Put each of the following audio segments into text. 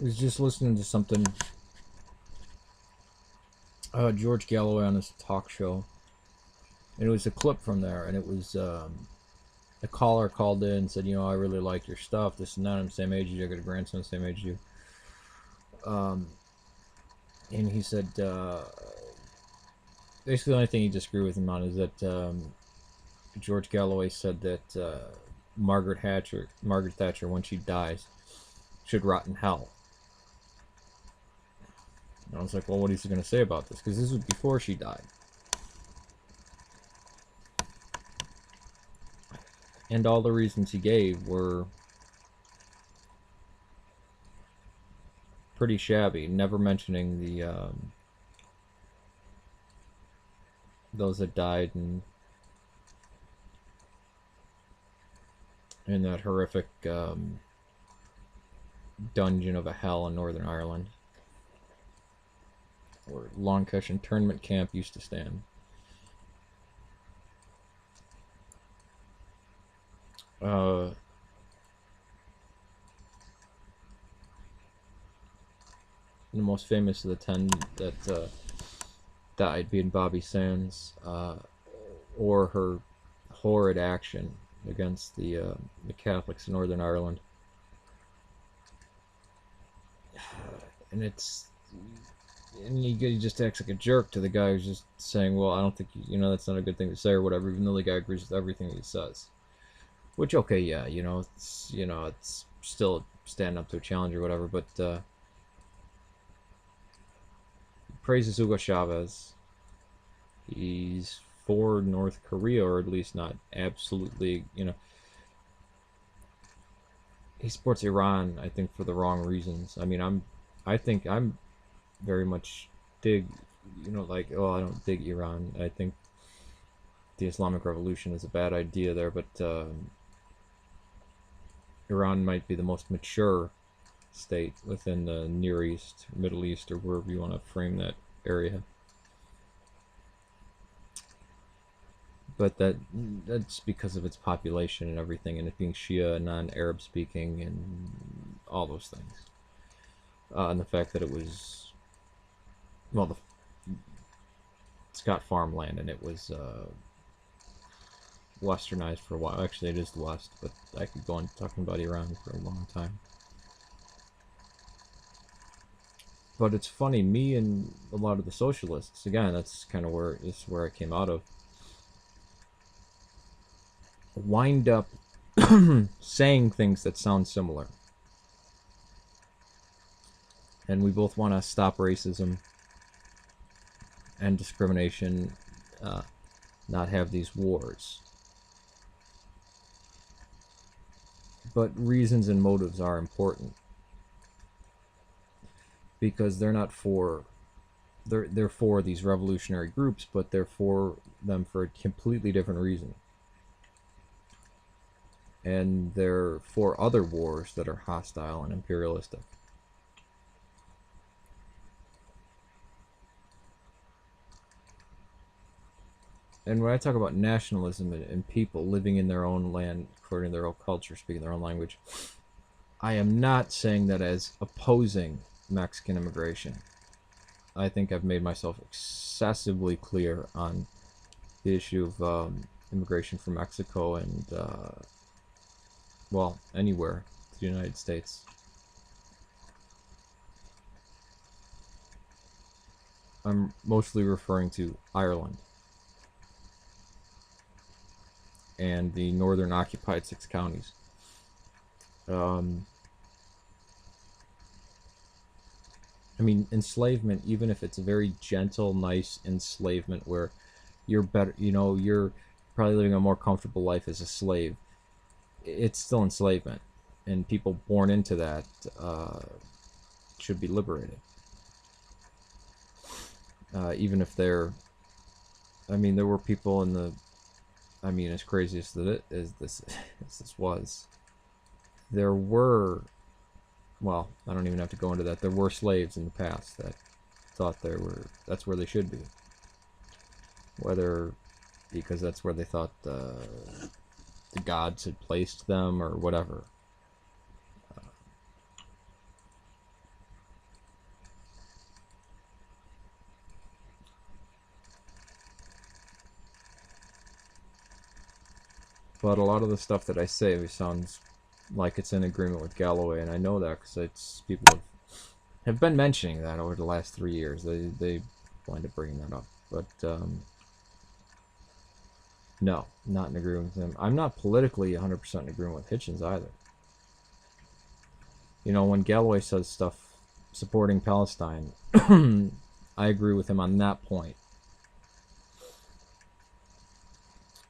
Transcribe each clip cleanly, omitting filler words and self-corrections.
was just listening to something, George Galloway on his talk show, and it was a clip from there, and it was a caller called in and said, you know, I really like your stuff, this and that. I'm the same age as you. I got a grandson the same age as you. And he said, basically the only thing he disagreed with him on is that George Galloway said that Margaret Thatcher, when she dies, should rot in hell. And I was like, well, what is he going to say about this? Because this was before she died. And all the reasons he gave were pretty shabby, never mentioning the those that died in that horrific dungeon of a hell in Northern Ireland, where Long internment camp used to stand. The most famous of the 10 that died being Bobby Sands, or her horrid action against the Catholics in Northern Ireland. And he just acts like a jerk to the guy who's just saying, well, I don't think, that's not a good thing to say or whatever, even though the guy agrees with everything that he says. Which, okay, yeah, it's still standing up to a challenge or whatever, but he praises Hugo Chavez. He's for North Korea, or at least not absolutely, he supports Iran, I think, for the wrong reasons. I mean, I think I'm very much dig, I don't dig Iran. I think the Islamic Revolution is a bad idea there, but Iran might be the most mature state within the Near East, Middle East, or wherever you want to frame that area. But that's because of its population and everything, and it being Shia, non-Arab speaking, and all those things. And the fact that it was, well, it's got farmland, and it was westernized for a while. Actually, it is the West, but I could go on talking about Iran for a long time. But it's funny, me and a lot of the socialists, again, that's kind of where I came out of, wind up saying things that sound similar. And we both want to stop racism and discrimination, not have these wars. But reasons and motives are important, because they're not for, they're for these revolutionary groups, but they're for them for a completely different reason. And they're for other wars that are hostile and imperialistic. And when I talk about nationalism and people living in their own land, according to their own culture, speaking their own language, I am not saying that as opposing Mexican immigration. I think I've made myself excessively clear on the issue of immigration from Mexico and, well, anywhere to the United States. I'm mostly referring to Ireland and the northern occupied 6 counties. I mean, enslavement, even if it's a very gentle, nice enslavement where you're better, you're probably living a more comfortable life as a slave, it's still enslavement. And people born into that should be liberated. Even if they're, I mean, there were people in the, I mean, as crazy as this was, there were, well, I don't even have to go into that. There were slaves in the past that thought that's where they should be. Whether because that's where they thought the gods had placed them or whatever. But a lot of the stuff that I say sounds like it's in agreement with Galloway, and I know that because it's people have been mentioning that over the last 3 years. They wind up bringing that up, but no, not in agreement with him. I'm not politically 100% in agreement with Hitchens either. You know, when Galloway says stuff supporting Palestine, I agree with him on that point.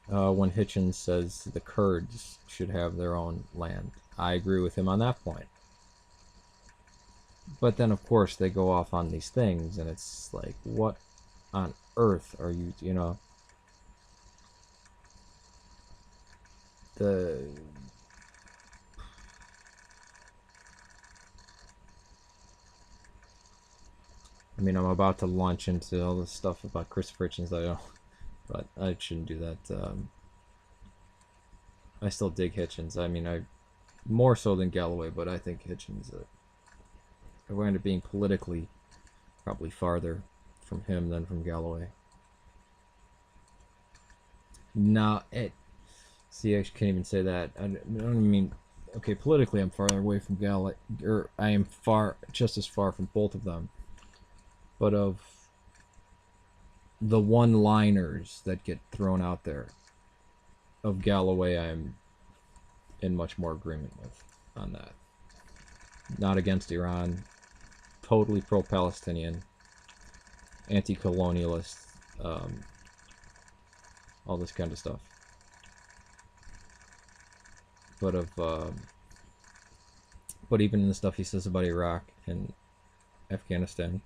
When Hitchens says the Kurds should have their own land, I agree with him on that point. But then, of course, they go off on these things, and it's like, what on earth are you, you know? The I mean, I'm about to launch into all this stuff about Christopher Hitchens. I don't, but I shouldn't do that. I still dig Hitchens. I mean, I more so than Galloway, but I think Hitchens. I wind up being politically probably farther from him than from Galloway. Nah, see, I can't even say that. I don't mean. Okay, politically, I'm farther away from Galloway, or I am just as far from both of them. But of the one-liners that get thrown out there, of Galloway, I'm in much more agreement with on that. Not against Iran, totally pro-Palestinian, anti-colonialist, all this kind of stuff. But but even in the stuff he says about Iraq and Afghanistan,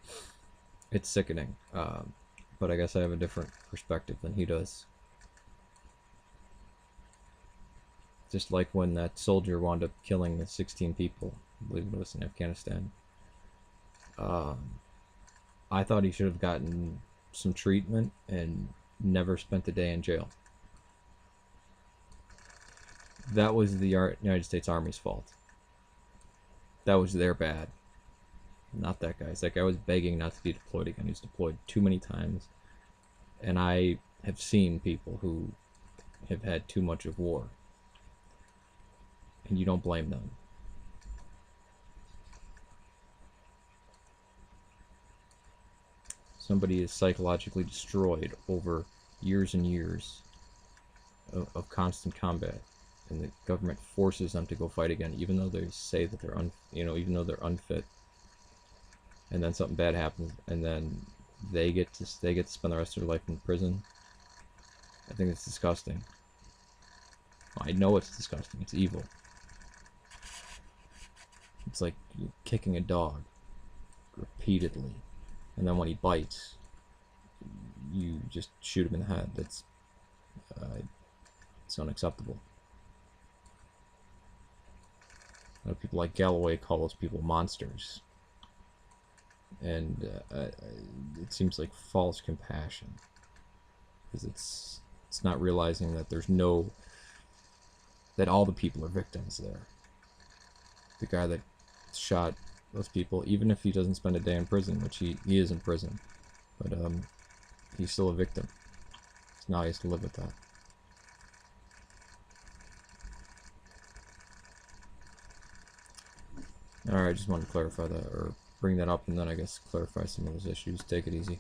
it's sickening. But I guess I have a different perspective than he does. Just like when that soldier wound up killing the 16 people, I believe it was in Afghanistan. I thought he should have gotten some treatment and never spent a day in jail. That was the United States Army's fault. That was their bad. Not that guy's. That guy was begging not to be deployed again. He was deployed too many times. And I have seen people who have had too much of war. And you don't blame them. Somebody is psychologically destroyed over years and years of constant combat. And the government forces them to go fight again, even though they say that they're even though they're unfit. And then something bad happens, and then they get to spend the rest of their life in prison. I think it's disgusting. I know it's disgusting. It's evil. It's like kicking a dog repeatedly, and then when he bites, you just shoot him in the head. It's unacceptable. People like Galloway call those people monsters. And it seems like false compassion, because it's not realizing that that all the people are victims there. The guy that shot those people, even if he doesn't spend a day in prison, which he is in prison, but he's still a victim. So now he has to live with that. Alright, I just wanted to clarify that, or bring that up, and then I guess clarify some of those issues. Take it easy.